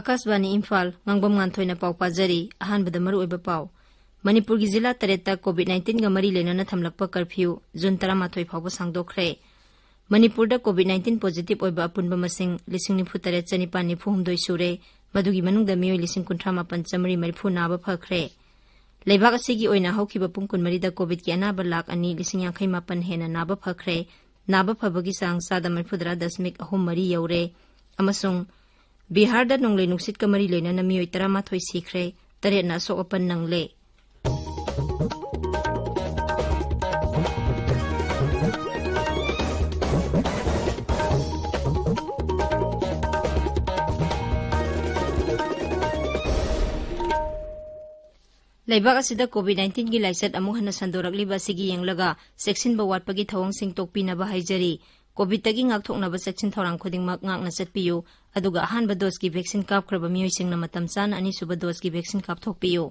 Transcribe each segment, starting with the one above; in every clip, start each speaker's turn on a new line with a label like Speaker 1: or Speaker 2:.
Speaker 1: Akashvani Imphal Ngangbam Nganthoi na pau pajari ahanbada maru oiba pau Manipur gi jila tareta COVID-19 ga mari lenana thamlakpa curfew June 13 phawba sangdokre Manipur da COVID-19 positive oiba apunba masing 19,992 sure madugi manungda mioi 19,938 naba phakre Leibak asigi oina haukiba pungkun mari da COVID ki anaba lak ani 19,58 hena naba phakre naba phabagi sang sada 9.3 mari yaure amasung Bihar da nonglei nuksit ka mari lena na mioi 13 sikre taret na sok apan nangle Leibak asida COVID-19 gi laisat amu hana sandorakliba sigi yenglaga section ba watpagi thawang sing tokpina ba haijari COVID tagi ngakthokna ba section thorang khodingmak ngakna chatpiyu aduga ahanba dose gi vaccine kapkraba mioi singna matam chan ani suba dose gi vaccine kapthokpiyu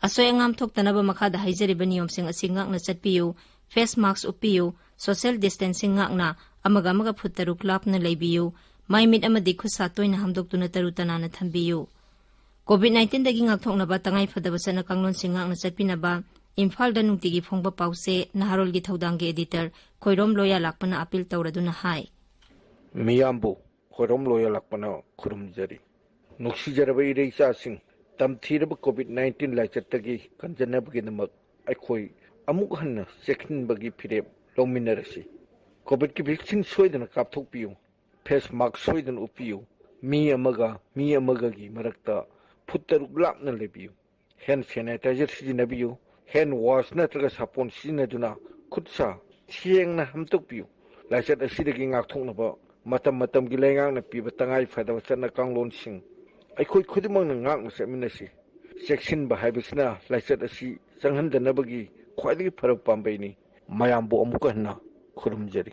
Speaker 1: asoy angam thoktana ba makhada haijari ba niyom sing asi ngakna chatpiyu face mask upiyu social distancing ngakna amaga phuttaruk lapna leibiyu maimit amadi khusa toina hamdoktuna tarutana na thambiyu COVID-19 dagi ngakthokna ba tangai phadaba sana kanglon sing ngakna chatpina ba Imphal da nungtigi phongba pause naharol gi thodang ge editor khoirom loya lakpana appeal tawraduna hai
Speaker 2: Miyambu khoirom loya lakpana khurumjari nuksijarabai reisa sing tamthiraba COVID-19 laichattagi kanjanabagi namak aikhoi amuk hanna section bagi phirep lominarasi COVID ki vaccine soidana kapthokpiyu face mask soidana upiyu mi amaga gi marakta phuttaruk lapna lebiyu hand sanitizer sijinabiyu hand wash natraga sapon sinaduna khutsa thiengna hamtokpiu laisat asidagi ngakthoknaba matam gi laingang na piba tangai phadaba chana kanglon sing aikhoi khudimang na ngak masaminasi section ba haibisna laisat asi changhandanabagi khwaidagi pharak pambaini mayambo amukahna khurumjari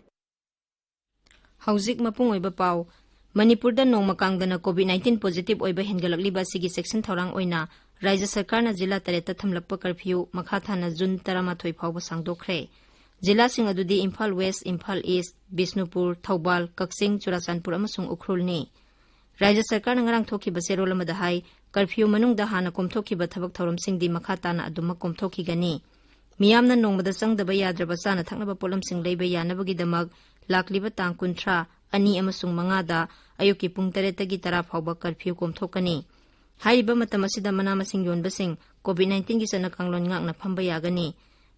Speaker 1: Hauzik mapung oiba pau Manipur da nongma kangdana COVID-19 positive oiba hengalakliba sigi section thorang oina Rajya Sarkar na jila tareta thamlakpa curfew makhathana June 13 phawba sangdokre jila sing adudi Imphal West Imphal East Bisnupur Thoubal Kaksing Churachandpur amasung Ukhrul ni Rajya Sarkar na ngarang thoki ba serol amada hai curfew manungda hana komthoki ba thabak thoram singdi makhathana aduma komthoki gani miyamna nongmada sangdaba yadraba sana thaknaba polam sing leiba yanabagi damak lakliba tang kunthra ani amasung mangada ayuki pung 3 tagi 10 phawba curfew komthokani Haiba matamasida manamasing yonbasing COVID-19 gi sana kanglon ngakna phamba yagani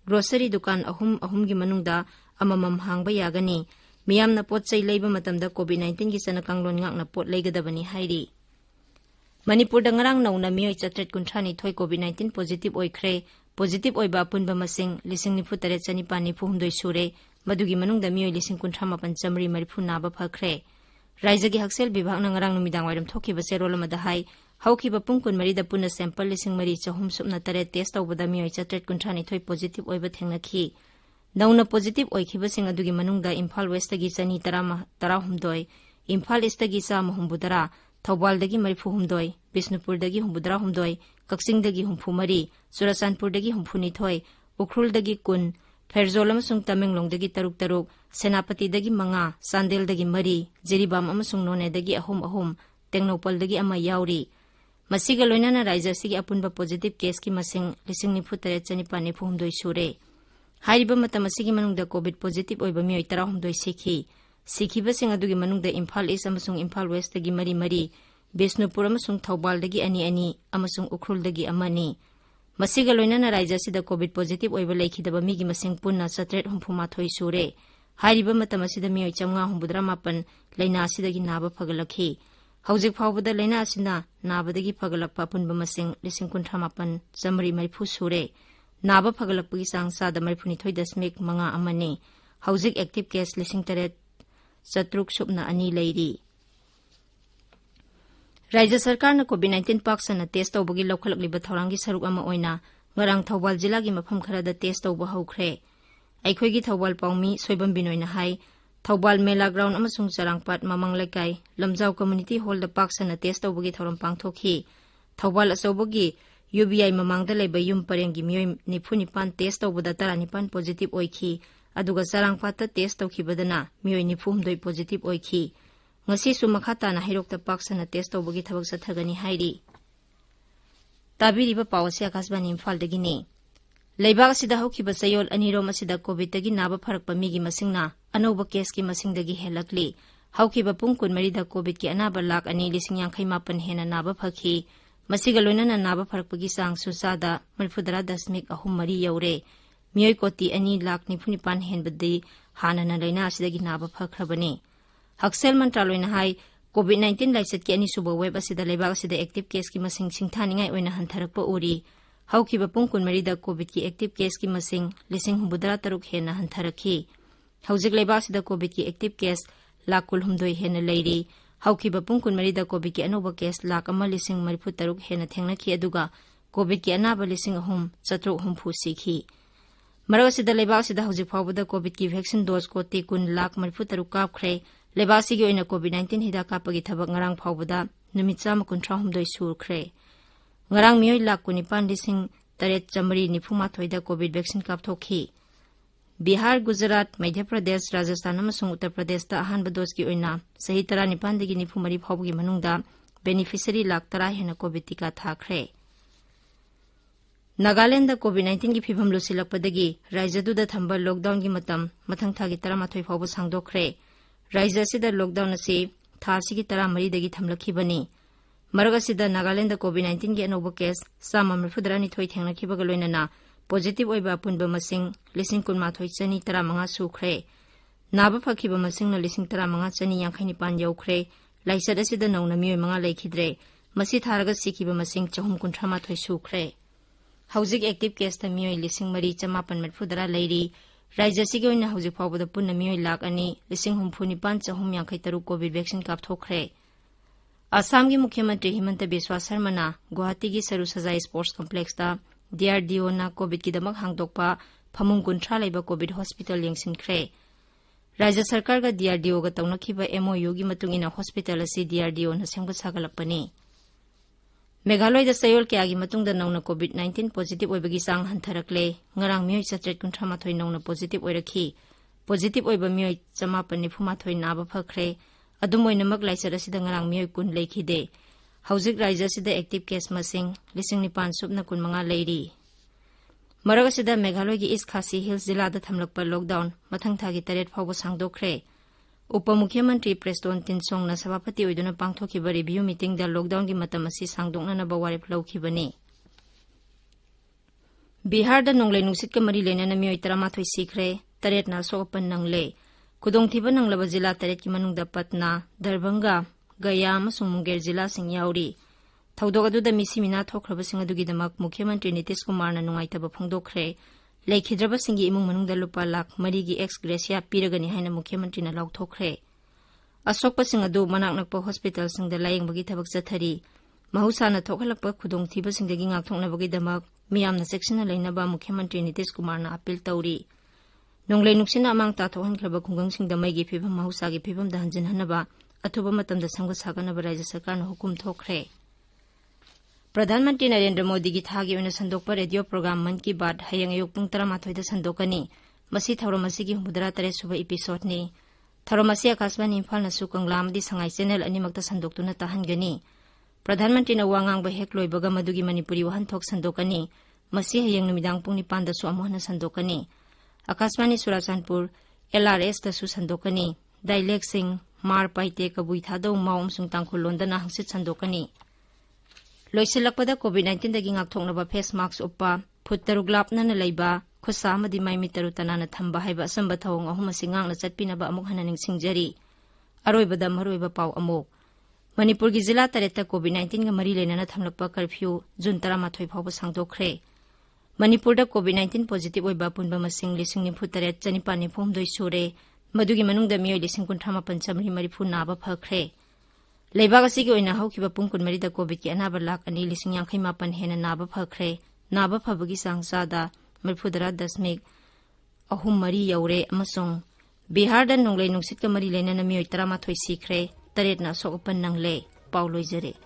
Speaker 1: grocery dukan ahum gi manungda amamam hangba yagani miyamna potchai leiba matamda COVID-19 gi sana kanglon ngakna pot leigadabani hairi Manipur da ngarang nauna mioi chatret kunthani thoi COVID-19 positive oikhre positive oiba punba masing 19,992 sure madugi manungda mioi 19,938 naba phakre Raija gi haksel bibhag na ngarang numidang wairam thoki ba serol amada hai Haukiba pungkun marida puna sample 3,938 test tawbada mioi chatret kunthani thoi positive oiba thengnakhi nauna positive oikhiba sing adugi manungda Imphal West gi chani 10 Imphal East gi sa mahumbudara Thoubal dagi 34 Bisnupur dagi 39 Kaksing dagi 34 Churachandpur dagi 39 Ukhrul dagi 10 Ferjol amasung Tamenglong dagi 3 Senapati dagi 5 Sandel dagi 4 Jiribam amasung None dagi 3 Tengnopal dagi ama yauri Masiga loinana Raija sigi apunba positive case ki masing 19,992 sure. Hairiba matamasigi manungda COVID positive oiba mioi 13 sikhiba sing adugi manungda Imphal East amasung Imphal West dagi mari Bisnupur amasung Thoubal dagi ani amasung Ukhrul dagi amani. Masiga loinana Raija sida COVID positive oiba leikhidaba migi masing punna 738 sure. Hairiba matamasida mioi 538 laina asidagi naba phagalakhi. Hauzik phawbada laina asina nabadagi phagalakpa punba masing 19,938 sure naba phagalakpagi sang sada 39.5 amani hauzik active case 8,300 subna ani leiri Rajya Sarkar na COVID-19 paksana test tawbagi lokhalakliba thorangi saruk ama oina ngarang Thoubal jila gi mafam kharada test tawba haukhre aikhoigi Thoubal paumi soibam binoina hai Thoubal Mela Ground amasung Charangpat Mamang Lekai Lamjau Community Hall da paksana test tawbagi thoram pangthokhi Thoubal अचौबगी UBI ममांगदा लेबा युम परेंगी मियोय 94 test तौबदा 19 positive ओइखी अदुगा चारांगपाता test तौखिबदना मियोय 92 पॉजिटिव ओइखी ngasi su makhata na hirokta paksana test tawbagi thabak sathagani hairi tabiri ba pawse akasbani Imphal dagi ne leibak sida hokhiba sayol anirom asida covid dagi naba pharak pa migi masingna anoba case ki masing dagi helakli hokhiba pungkun marida covid ki anaba lak ani lising yankhai mapan hena naba phakhi masiga loinana naba pharak pagi sang susada malfudara dasmik ahum mari yaure miyoy koti ani lak ni phuni pan hen badi hanana leina asidagi naba phakhrabani Haksel Mantraloy na hai COVID-19 laisat ki ani suba web asida leibak asida active case ki masing singthaningai oina hantharakpa uri haukiba pungkun marida COVID ki active case ki masing lising humbudara taruk hena hantharakhi haujik leibak asida COVID ki active case lakul humdoi hena leiri haukiba pungkun marida COVID ki anoba case lak ama lising marifu taruk hena thengnakhi aduga COVID ki anaba lising ahum chatruk humfu sikhi Maraga asida leibak asida haujik phawbada COVID ki vaccine dose ko 3 lakh marifu taruk kapkhre Lebasi gi oina COVID-19 hida kapagi thabak ngarang phawbada numit 153 surkhre ngarang miyoy lakh 19,893 da COVID vaccine kapthokhi Bihar Gujarat Madhya Pradesh Rajasthan amasung Uttar Pradesh ta ahanba dose gi oina sahi 19 dagi 93 phawbagi manungda beneficiary lakh 10 hena COVID tika thakre Nagaland da COVID-19 gi phibam lusilakpadagi rajyadu da thamba lockdown gi matam mathang thagi 13 phawba sangdokre Raija sida lockdown asi thasi ki tara mari dagi thamlakhibani maraga sida Nagaland da COVID-19 gi anoba case sama mfudrani thoi thenglakhibaga loinana positive oiba punba masing lising kunma thoi chani tara manga sukhre naba phakhiba masing na lising tara manga chani yankhani pan yaukhre laisada sida nauna miyoy manga leikhidre masi tharaga sikhiba masing chahum kunthama thoi sukhre haujik active case ta miyoy lising mari chamapan mfudra leiri Raija sigi oina haujik phawbada punna miyoy lakh ani lising humphuni pan chahum yankhai taruk COVID vaccine kapthokre Assam gi Mukhyamantri Himanta Biswa Sarma na Guwahati gi Saru Sajai Sports Complex ta DRDO na COVID ki damak hangdokpa phamung kunthra leiba COVID hospital yengsinkhre Raija Sarkar ga DRDO ga tawnakhiba MOU gi matungina hospital asi DRDO na sengba sagalapani Meghaloi da sayol ke agi matungda nauna COVID-19 positive oibagi sang hantharakle ngarang miyoy 738 nauna positive oirakhi positive oiba miyoy 593 naba phakre adumoinamak laisara sida ngarang miyoy kun leikhide haujik raija sida active case masing 9,915 leiri maraga sida Meghaloi gi East Khasi Hills jila da thamlakpa lockdown mathang thagi 8 phawba sangdokre Upamukhyamantri Preston Tinsong na sabapati oiduna pangthokhiba review meeting da lockdown gi matam asi sangdokna na bawarip lawkhibani Bihar da nonglei nungsit ka mari lena na miyoy 13 sikre 8 na sokapan nangle kudongthiba nanglaba jila 8 ki manungda Patna Darbhanga Gaya amasung Munger jila sing yauri thaudok adu da misimina thokhraba sing adu gi damak Mukhyamantri Nitish Kumar na nungaitaba phongdokhre Leikhidraba singi imung manungda lupa lakh mari gi ex gracia piragani haina Mukhyamantri na laukthokre asokpa sing adu manak nakpa hospital singda layengbagi thabak chathari mahusana thokhalakpa khudongthiba singdagi ngakthoknabagi damak miyamna section lainaba Mukhyamantri Nitish Kumar na appeal tawri nonglei nuksina amang ta thohankraba khungang singda maigi phibam mahusa gi phibam da hanjin hanaba athuba matamda sangwa saganaba Rajya Sarkar na hukum thokre Pradhan Mantri Narendra Modi gi thagi oina sandokpa radio program Man Ki Baat hayang ayok pung 13 da sandokani masi thauramasi gi humudra 3 suba episode ni thauramasi Akashvani Imphal na su Kanglam di sangai channel animakta sandoktuna tahangani Pradhan Mantri na wangang ba hekloi baga madugi Manipuri wahan thok sandokani masi hayang numidang pung 9 da su amohna sandokani Akashvani Surachandpur LRS da su sandokani dialect sing mar paite kabui thadau maum sung tangkhulonda na hangsit sandokani Loisilakpada COVID-19 dagi ngakthoknaba face mask uppa phuttaruk lapna na leiba khusa amadi mai mitaru tanana thamba haiba asamba thawong ahum asi ngangna chatpinaba amuk hana ningsingjari aroibada maroiba paw amuk Manipur gi jila 8 ta COVID-19 ga mari lenana thamlakpa curfew June 13 phawba sangdokre Manipur da COVID-19 positive oiba punba masing 9,993 sure madugi manungda miyoy 9,953 naba phakre Leibak asigi oina haukiba pungkun marida COVID ki anaba lakh 2,058 hena naba phakre naba phabagi sangsada marfudara dasmik ahum mari yaure amasung Bihar da nonglei nungsit ka mari lena na miyoy 13 sikre 8 na sokapan nangle pauloijare